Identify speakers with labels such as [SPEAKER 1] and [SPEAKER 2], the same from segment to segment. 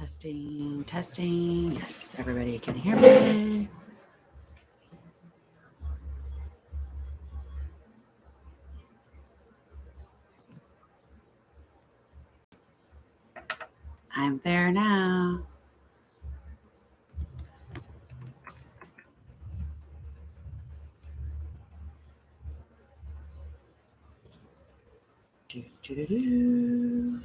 [SPEAKER 1] Testing, testing. Yes, everybody can hear me. I'm there now. Do, do, do, do.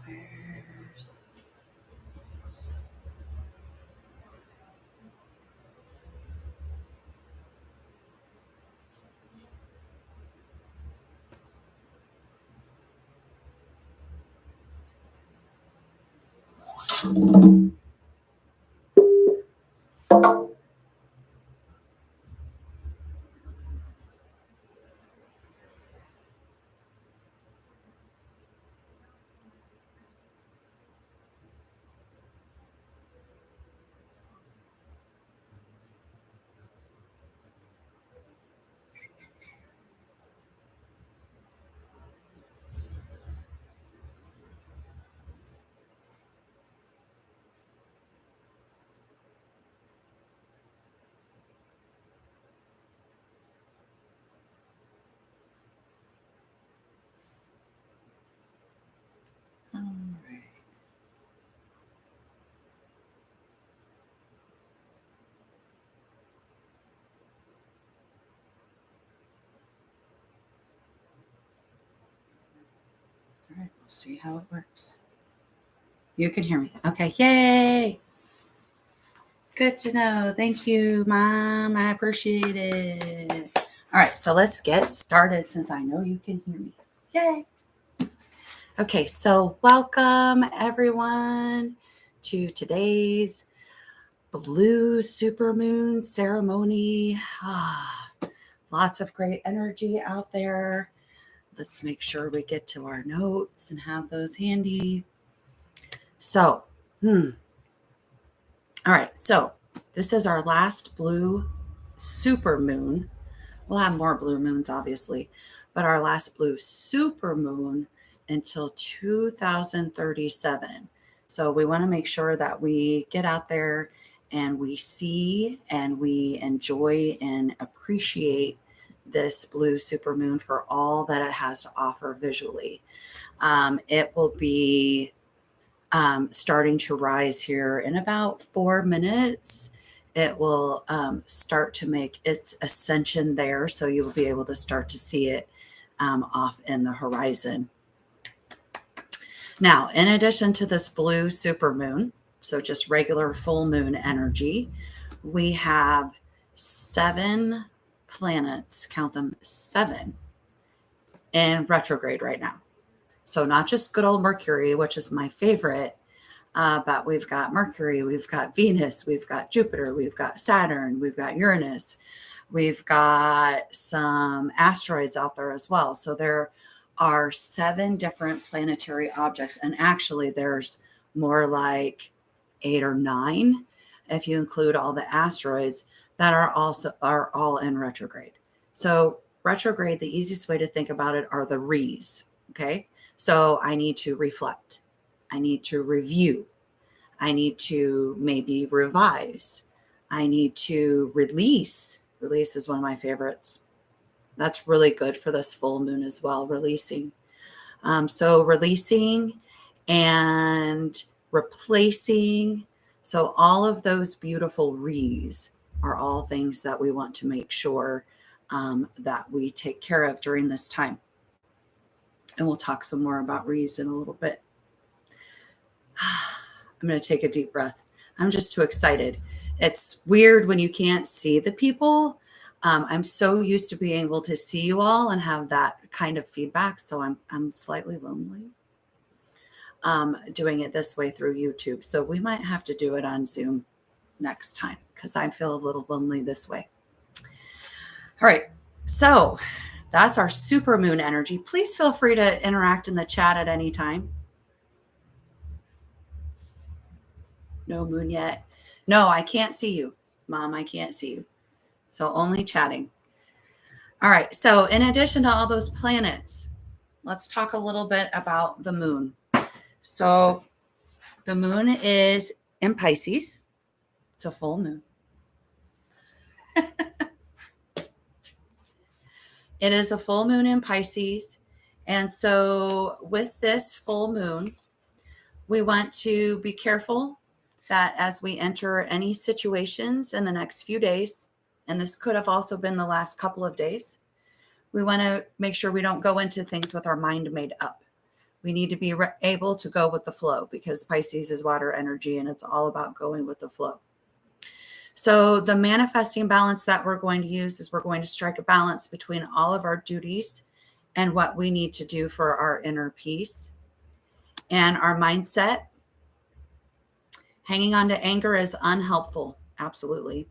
[SPEAKER 1] Where's... All right. All right, we'll see how it works. You can hear me. Okay, yay. Good to know. Thank you, Mom. I appreciate it. All right, so let's get started since I know you can hear me. Yay. Okay, so welcome everyone to today's Blue Supermoon ceremony. Lots of great energy out there. Let's make sure we get to our notes and have those handy. So, all right, so this is our last Blue Supermoon. We'll have more blue moons, obviously, but our last Blue Supermoon until 2037. So we want to make sure that we get out there and we see and we enjoy and appreciate this Blue Supermoon for all that it has to offer visually. It will be starting to rise here in about 4 minutes. It will start to make its ascension there, so you'll be able to start to see it off in the horizon. Now, in addition to this Blue Supermoon, so just regular full moon energy, we have 7 planets, count them 7, in retrograde right now. So not just good old Mercury, which is my favorite, but we've got Mercury, we've got Venus, we've got Jupiter, we've got Saturn, we've got Uranus, we've got some asteroids out there as well. So there are 7 different planetary objects, and actually there's more like 8 or 9 if you include all the asteroids that are all in retrograde. So retrograde, the easiest way to think about it are the re's. Okay, so I need to reflect, I need to review, I need to maybe revise, I need to release. Release is one of my favorites. That's really good for this full moon as well, releasing. So releasing and replacing. So all of those beautiful re's are all things that we want to make sure that we take care of during this time. And we'll talk some more about re's in a little bit. I'm going to take a deep breath. I'm just too excited. It's weird when you can't see the people. I'm so used to being able to see you all and have that kind of feedback. So I'm slightly lonely doing it this way through YouTube. So we might have to do it on Zoom next time because I feel a little lonely this way. All right. So That's our supermoon energy. Please feel free to interact in the chat at any time. No moon yet. No, I can't see you, Mom. I can't see you. So only chatting. All right. So in addition to all those planets, let's talk a little bit about the moon. So the moon is in Pisces. It's a full moon. It is a full moon in Pisces. And so with this full moon, we want to be careful that as we enter any situations in the next few days, and this could have also been the last couple of days, we want to make sure we don't go into things with our mind made up. We need to be able to go with the flow, because Pisces is water energy and it's all about going with the flow. So the manifesting balance that we're going to use is we're going to strike a balance between all of our duties and what we need to do for our inner peace and our mindset. Hanging on to anger is unhelpful, absolutely,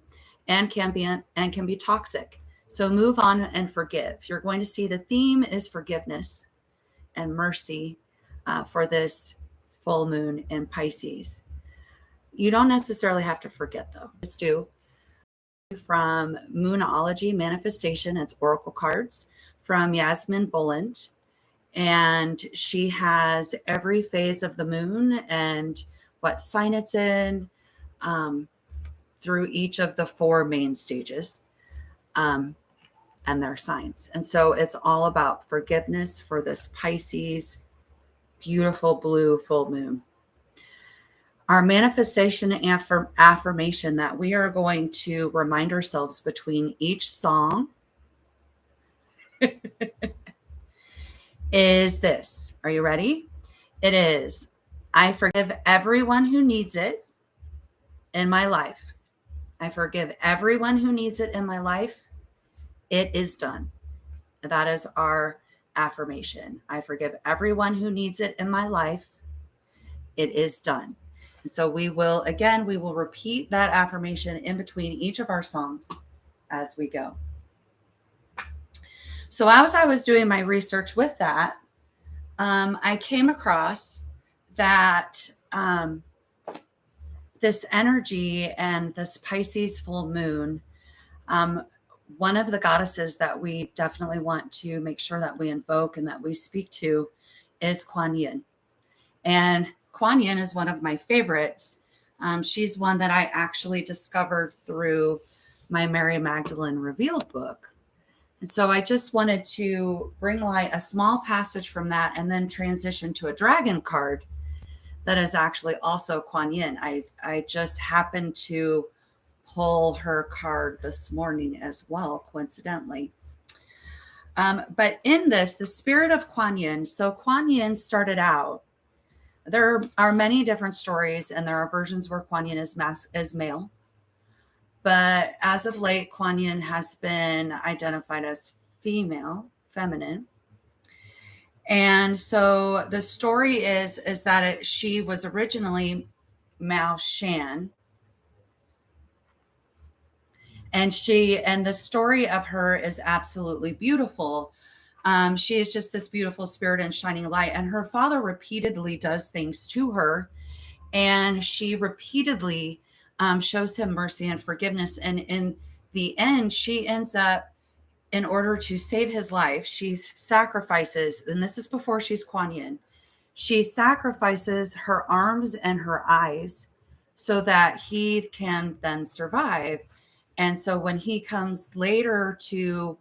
[SPEAKER 1] and can be toxic. So move on and forgive. You're going to see the theme is forgiveness and mercy for this full moon in Pisces. You don't necessarily have to forget, though. Just do. From Moonology Manifestation, it's oracle cards from Yasmin Boland, and she has every phase of the moon and what sign it's in through each of the 4 main stages and their signs. And so it's all about forgiveness for this Pisces beautiful blue full moon. Our manifestation affirmation that we are going to remind ourselves between each song is this. Are you ready? It is, I forgive everyone who needs it in my life. I forgive everyone who needs it in my life. It is done. That is our affirmation. I forgive everyone who needs it in my life. It is done. And so we will repeat that affirmation in between each of our songs as we go. So as I was doing my research with that, I came across that this energy and this Pisces full moon, one of the goddesses that we definitely want to make sure that we invoke and that we speak to is Kuan Yin. And Kuan Yin is one of my favorites. She's one that I actually discovered through my Mary Magdalene Revealed book. And so I just wanted to bring light a small passage from that and then transition to a dragon card that is actually also Kuan Yin. I just happened to pull her card this morning as well, coincidentally. But in this, the spirit of Kuan Yin. So Kuan Yin started out, there are many different stories, and there are versions where Kuan Yin is male. But as of late, Kuan Yin has been identified as feminine. And so the story is that she was originally Mao Shan. And the story of her is absolutely beautiful. She is just this beautiful spirit and shining light. And her father repeatedly does things to her. And she repeatedly shows him mercy and forgiveness. And in the end, she ends up, in order to save his life, she sacrifices, and this is before she's Kuan Yin, she sacrifices her arms and her eyes so that he can then survive. And so when he comes later to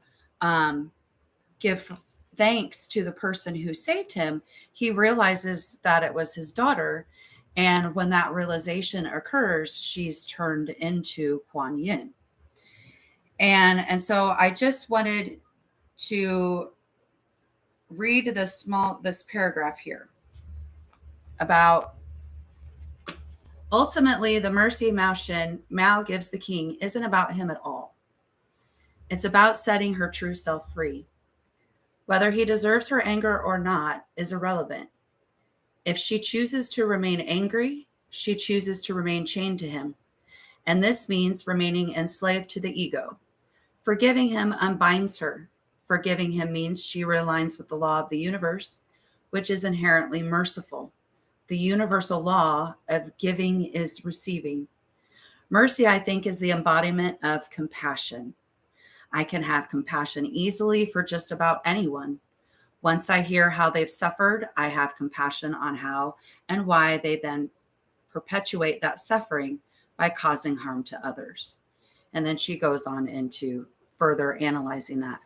[SPEAKER 1] give thanks to the person who saved him, he realizes that it was his daughter. And when that realization occurs, she's turned into Kuan Yin. And so I just wanted to read this paragraph here about ultimately the mercy Mao gives the king isn't about him at all. It's about setting her true self free. Whether he deserves her anger or not is irrelevant. If she chooses to remain angry, she chooses to remain chained to him. And this means remaining enslaved to the ego. Forgiving him unbinds her. Forgiving him means she realigns with the law of the universe, which is inherently merciful. The universal law of giving is receiving. Mercy, I think, is the embodiment of compassion. I can have compassion easily for just about anyone. Once I hear how they've suffered, I have compassion on how and why they then perpetuate that suffering by causing harm to others. And then she goes on into further analyzing that.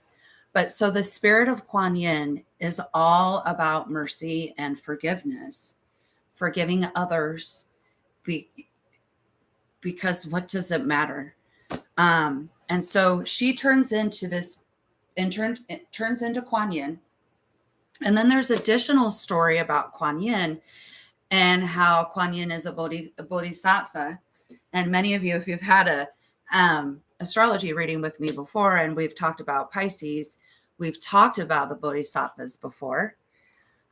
[SPEAKER 1] But so the spirit of Kuan Yin is all about mercy and forgiveness, forgiving others, because what does it matter? And so she turns into this, turns into Kuan Yin. And then there's additional story about Kuan Yin and how Kuan Yin is a bodhisattva. And many of you, if you've had a astrology reading with me before, and we've talked about Pisces, we've talked about the bodhisattvas before.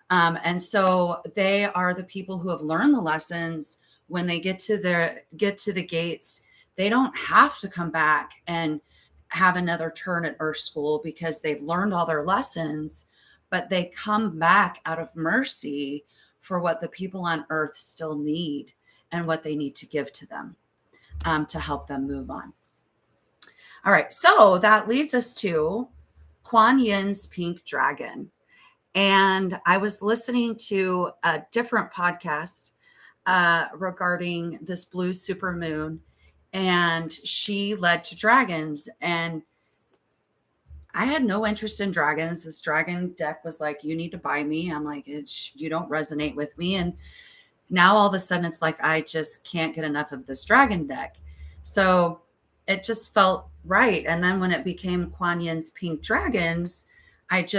[SPEAKER 1] And so they are the people who have learned the lessons. When they get to the gates, they don't have to come back and have another turn at Earth School because they've learned all their lessons, but they come back out of mercy for what the people on Earth still need and what they need to give to them to help them move on. All right, so that leads us to Kuan Yin's pink dragon. And I was listening to a different podcast regarding this blue supermoon, and she led to dragons. And I had no interest in dragons. This dragon deck was like, you need to buy me. I'm like, you don't resonate with me. And now all of a sudden it's like, I just can't get enough of this dragon deck. So it just felt right. And then when it became Kuan Yin's pink dragons, it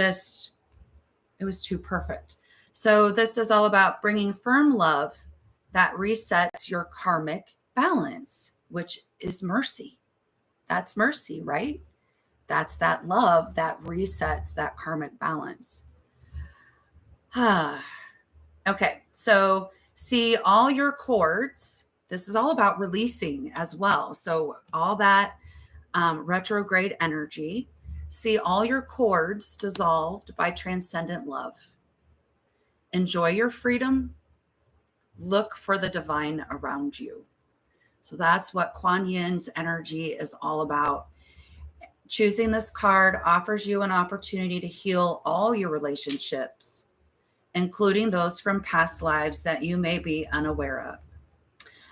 [SPEAKER 1] was too perfect. So this is all about bringing firm love that resets your karmic balance, which is mercy. That's mercy, right? That's that love that resets that karmic balance. Okay, so see all your cords. This is all about releasing as well. So all that retrograde energy. See all your cords dissolved by transcendent love. Enjoy your freedom. Look for the divine around you. So that's what Kuan Yin's energy is all about. Choosing this card offers you an opportunity to heal all your relationships, including those from past lives that you may be unaware of.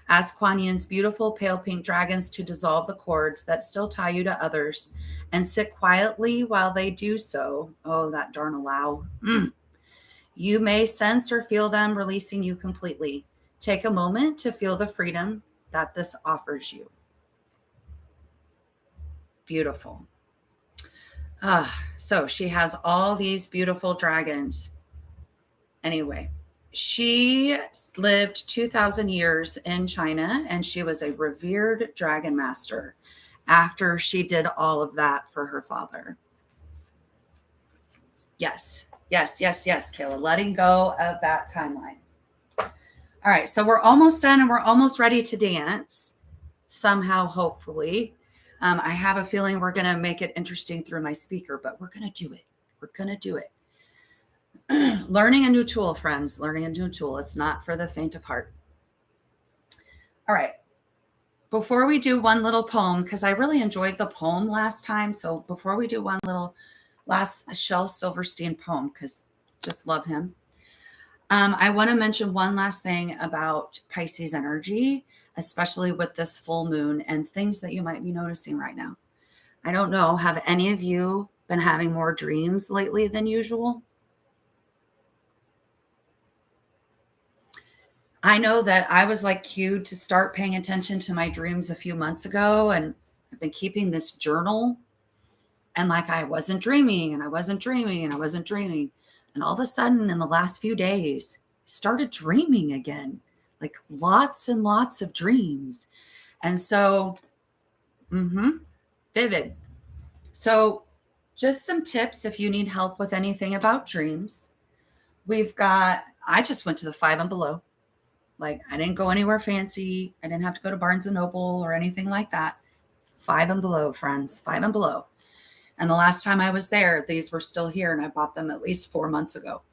[SPEAKER 1] Ask Kuan Yin's beautiful pale pink dragons to dissolve the cords that still tie you to others and sit quietly while they do so. Oh, that darn allow. You may sense or feel them releasing you completely. Take a moment to feel the freedom that this offers you. Beautiful. So she has all these beautiful dragons. Anyway, she lived 2,000 years in China, and she was a revered dragon master after she did all of that for her father. Yes, Kayla, letting go of that timeline. All right, so we're almost done and we're almost ready to dance somehow, hopefully. I have a feeling we're going to make it interesting through my speaker, but we're going to do it. We're going to do it. Learning a new tool, friends, learning a new tool. It's not for the faint of heart. All right. Before we do one little poem, because I really enjoyed the poem last time. So before we do one little last Shel Silverstein poem, because just love him. I want to mention one last thing about Pisces energy, especially with this full moon and things that you might be noticing right now. I don't know. Have any of you been having more dreams lately than usual? I know that I was like cued to start paying attention to my dreams a few months ago, and I've been keeping this journal, and like I wasn't dreaming and I wasn't dreaming and I wasn't dreaming. And all of a sudden in the last few days, started dreaming again, like lots and lots of dreams. And so, vivid. So just some tips if you need help with anything about dreams. I just went to the 5 and Below. Like I didn't go anywhere fancy. I didn't have to go to Barnes and Noble or anything like that. 5 and Below, friends, 5 and Below. And the last time I was there, these were still here, and I bought them at least 4 months ago.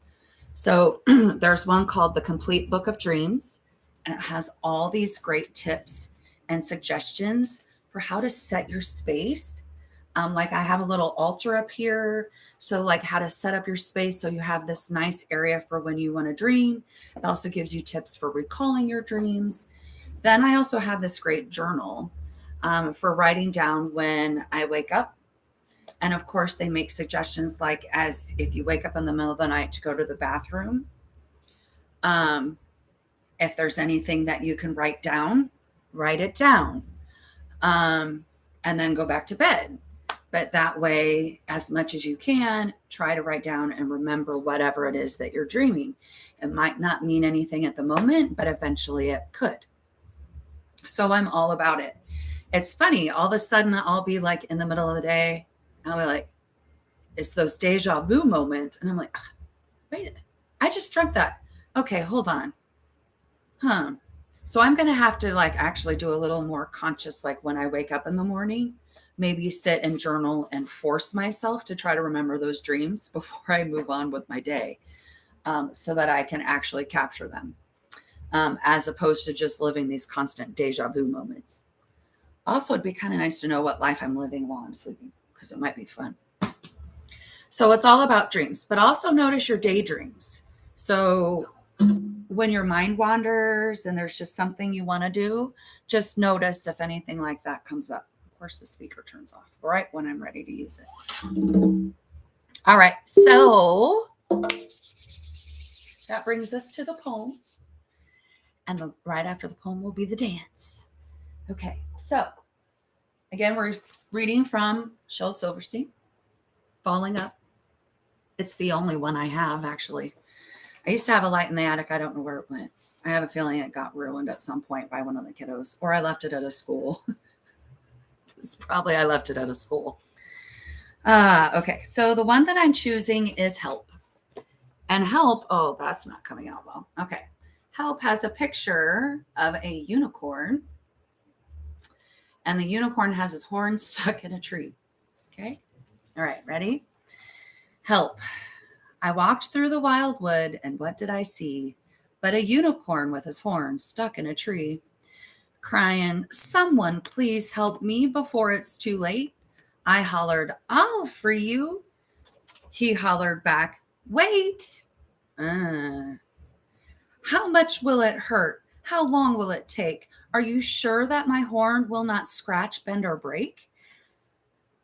[SPEAKER 1] So there's one called The Complete Book of Dreams, and it has all these great tips and suggestions for how to set your space. Like I have a little altar up here. So, like how to set up your space so you have this nice area for when you want to dream. It also gives you tips for recalling your dreams. Then I also have this great journal for writing down when I wake up. And of course, they make suggestions like as if you wake up in the middle of the night to go to the bathroom, um, if there's anything that you can write down, write it down, and then go back to bed. But that way, as much as you can, try to write down and remember whatever it is that you're dreaming. It might not mean anything at the moment, but eventually it could. So I'm all about it. It's funny, all of a sudden I'll be like in the middle of the day, I'll be like, it's those deja vu moments. And I'm like, wait, I just dreamt that. Okay, hold on. Huh. So I'm going to have to like actually do a little more conscious, like when I wake up in the morning, maybe sit and journal and force myself to try to remember those dreams before I move on with my day, so that I can actually capture them, as opposed to just living these constant deja vu moments. Also, it'd be kind of nice to know what life I'm living while I'm sleeping because it might be fun. So it's all about dreams, but also notice your daydreams. So when your mind wanders and there's just something you want to do, just notice if anything like that comes up. Of course, the speaker turns off right when I'm ready to use it. All right. So that brings us to the poem. And right after the poem will be the dance. Okay. So again, we're reading from Shel Silverstein, Falling Up. It's the only one I have, actually. I used to have a light in the attic. I don't know where it went. I have a feeling it got ruined at some point by one of the kiddos, or I left it at a school. It's probably I left it at a school. Okay, so the one that I'm choosing is Help. And Help, oh, that's not coming out well. Okay. Help has a picture of a unicorn, and the unicorn has his horn stuck in a tree. Okay. All right, ready? Help. I walked through the wild wood, and what did I see? But a unicorn with his horns stuck in a tree, crying, "Someone please help me before it's too late." I hollered, "I'll free you." He hollered back, "Wait." How much will it hurt? How long will it take? Are you sure that my horn will not scratch, bend, or break?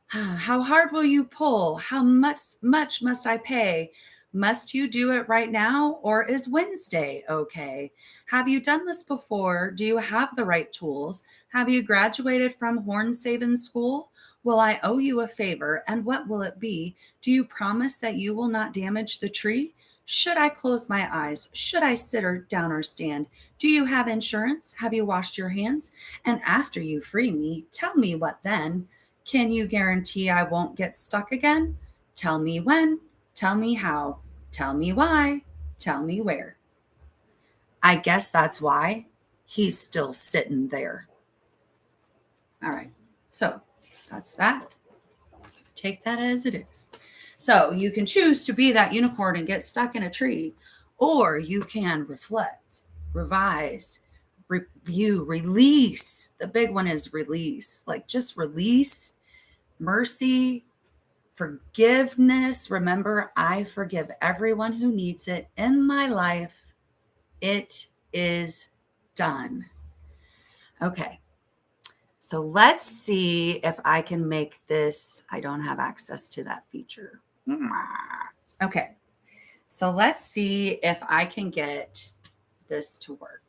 [SPEAKER 1] How hard will you pull? How much must I pay? Must you do it right now, or is Wednesday okay? Have you done this before? Do you have the right tools? Have you graduated from Horn Saving School? Will I owe you a favor, and what will it be? Do you promise that you will not damage the tree? Should I close my eyes? Should I sit or down or stand? Do you have insurance? Have you washed your hands? And after you free me, tell me what then? Can you guarantee I won't get stuck again? Tell me when. Tell me how. Tell me why. Tell me where. I guess that's why he's still sitting there. All right. So that's that. Take that as it is. So you can choose to be that unicorn and get stuck in a tree, or you can reflect, revise, review, release. The big one is release. Like just release, mercy, forgiveness. Remember, I forgive everyone who needs it in my life. It is done. Okay. So let's see if I can make this. I don't have access to that feature. Okay. So let's see if I can get this to work.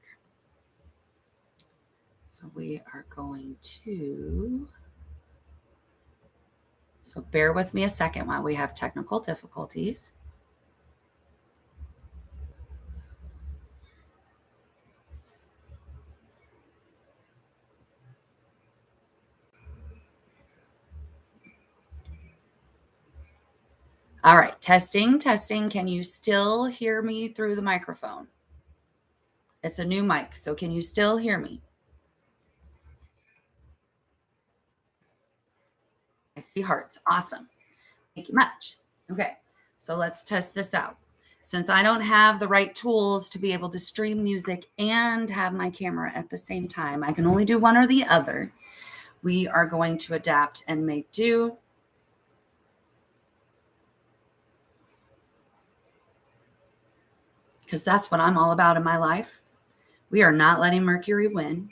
[SPEAKER 1] So we are going to. So bear with me a second while we have technical difficulties. All right, testing, testing. Can you still hear me through the microphone? It's a new mic, so can you still hear me? I see hearts. Awesome. Thank you much. Okay, so let's test this out. Since I don't have the right tools to be able to stream music and have my camera at the same time, I can only do one or the other. We are going to adapt and make do. Because that's what I'm all about in my life. We are not letting Mercury win.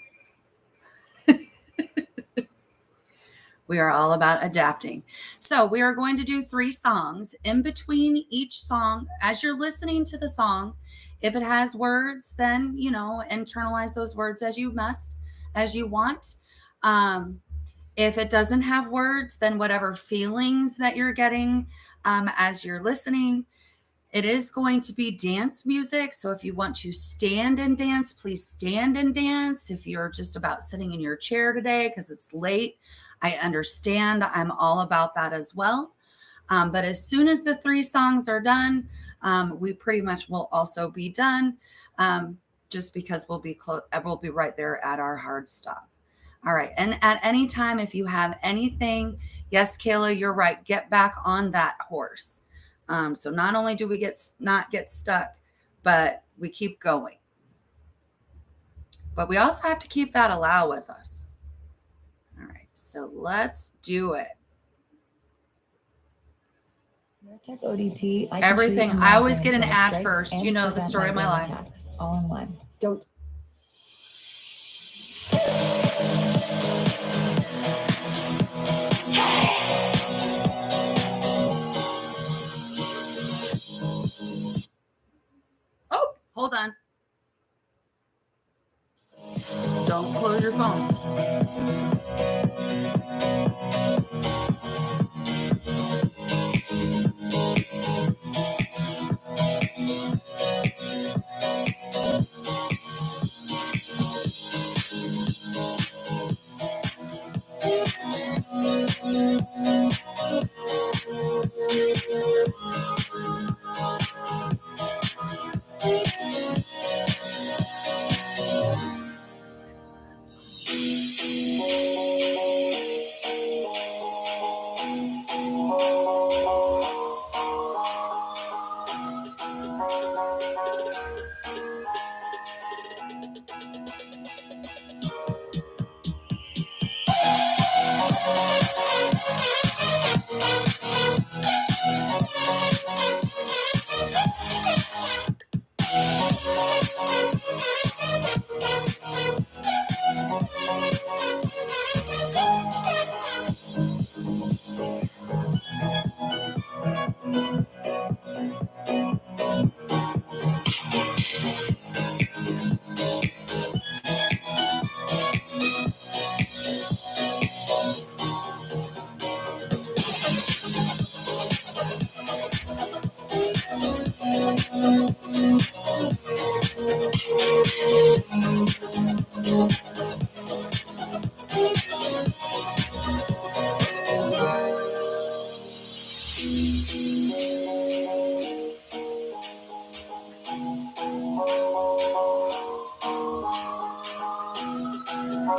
[SPEAKER 1] We are all about adapting. So we are going to do 3 songs. In between each song, as you're listening to the song, if it has words, then, internalize those words as you must, as you want. If it doesn't have words, then whatever feelings that you're getting as you're listening. It is going to be dance music. So if you want to stand and dance, please stand and dance. If you're just about sitting in your chair today because it's late, I understand. I'm all about that as well. But as soon as the 3 songs are done, we pretty much will also be done just because we'll be right there at our hard stop. All right. And at any time, if you have anything, yes, Kayla, you're right. Get back on that horse. So not only do we not get stuck, but we keep going. But we also have to keep that allow with us. All right, so let's do it.
[SPEAKER 2] ODT,
[SPEAKER 1] everything. I always get an ad first. You know the story of my life.
[SPEAKER 2] Attacks, all in one. Don't.
[SPEAKER 1] Oh, hold on. Don't close your phone.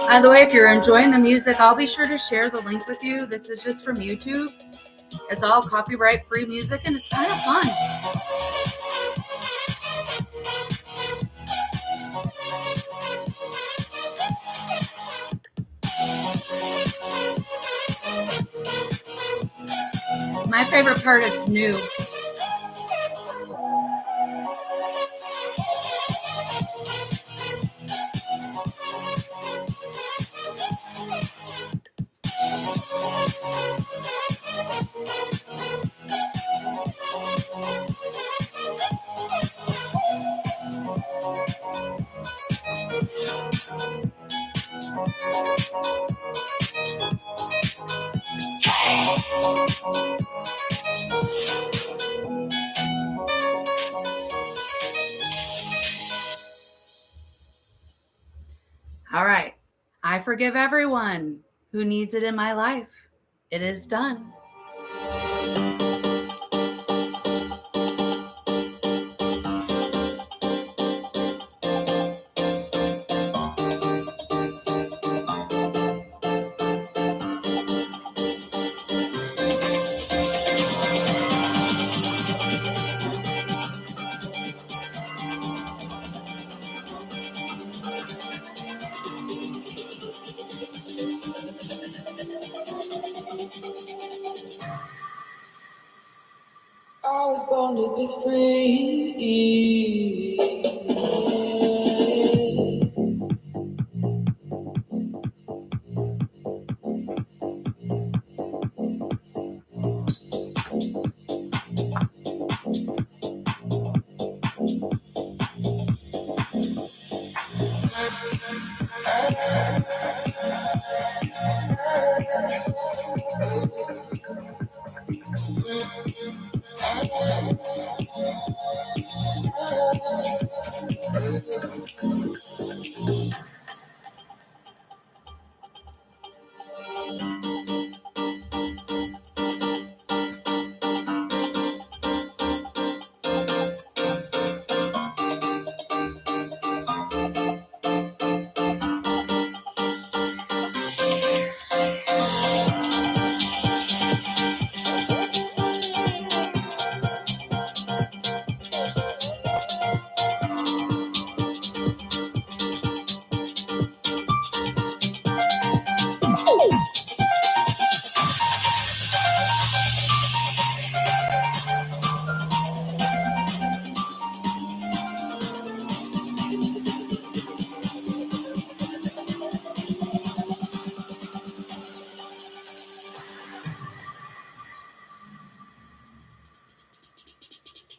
[SPEAKER 1] By the way, if you're enjoying the music, I'll be sure to share the link with you. This is just from YouTube. It's all copyright-free music, and it's kind of fun. My favorite part is new. All right. I forgive everyone who needs it in my life. It is done. born to be free.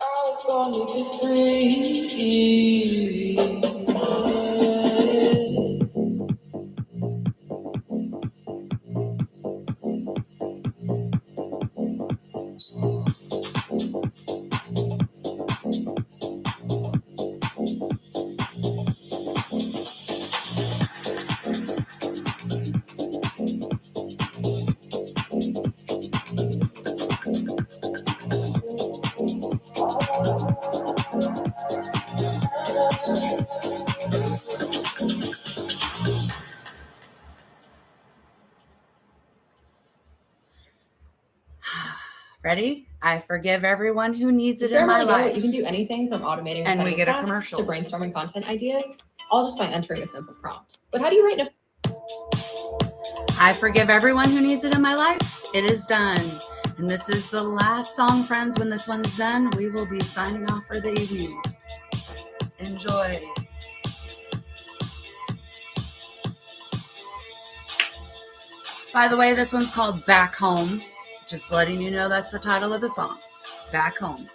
[SPEAKER 1] I was born to be free. Ready? I forgive everyone who needs it in my life.
[SPEAKER 2] You can do anything from automating
[SPEAKER 1] And we
[SPEAKER 2] repetitive
[SPEAKER 1] get a
[SPEAKER 2] tasks
[SPEAKER 1] commercial.
[SPEAKER 2] to brainstorming content ideas, all just by entering a simple prompt. But how do you write an
[SPEAKER 1] I forgive everyone who needs it in my life. It is done. And this is the last song, friends. When this one's done, we will be signing off for the evening. Enjoy. By the way, this one's called Back Home. Just letting you know that's the title of the song. Back Home.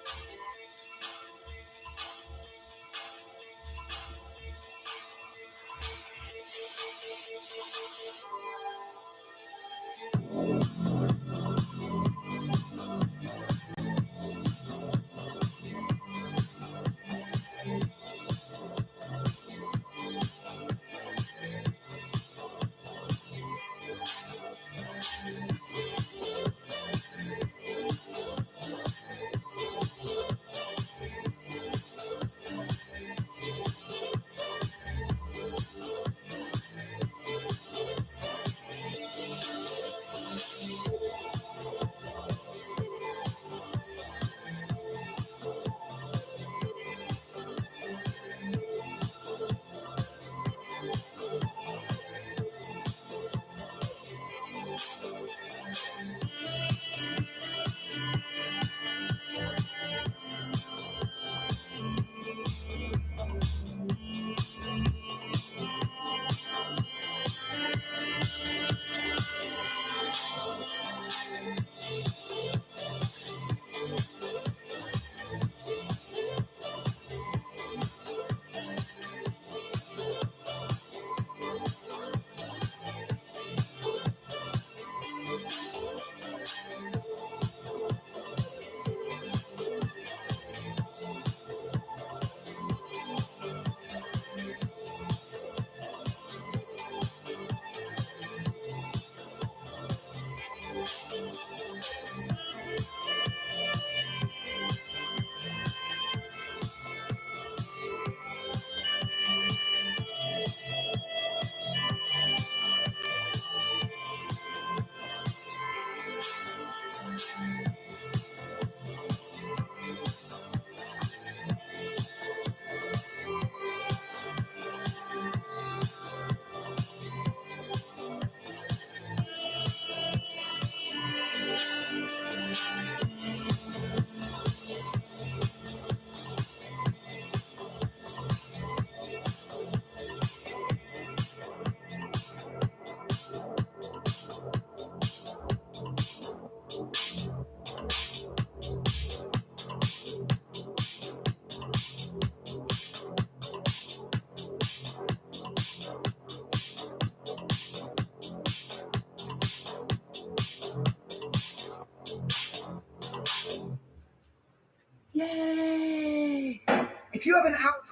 [SPEAKER 3] of an out.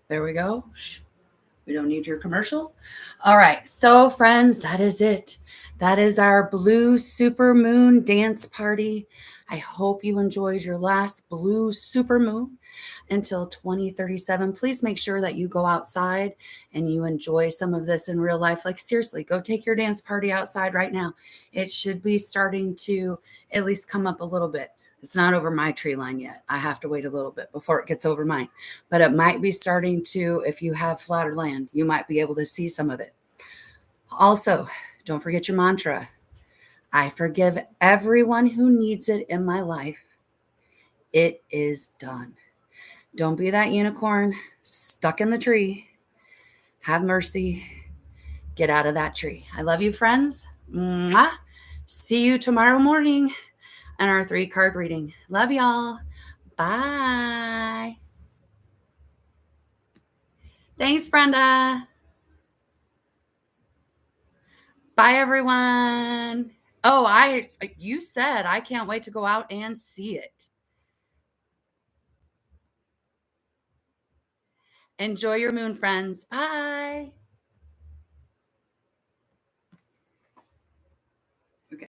[SPEAKER 1] There we go. We don't need your commercial. All right. So, friends, that is it. That is our Blue Supermoon dance party. I hope you enjoyed your last Blue Supermoon until 2037. Please make sure that you go outside and you enjoy some of this in real life. Like, seriously, go take your dance party outside right now. It should be starting to at least come up a little bit. It's not over my tree line yet. I have to wait a little bit before it gets over mine. But it might be starting to, if you have flatter land, you might be able to see some of it. Also, don't forget your mantra. I forgive everyone who needs it in my life. It is done. Don't be that unicorn stuck in the tree. Have mercy. Get out of that tree. I love you, friends. Mwah. See you tomorrow morning on our 3-card reading. Love y'all. Bye. Thanks, Brenda. Bye, everyone. Oh, you said I can't wait to go out and see it. Enjoy your moon, friends. Bye.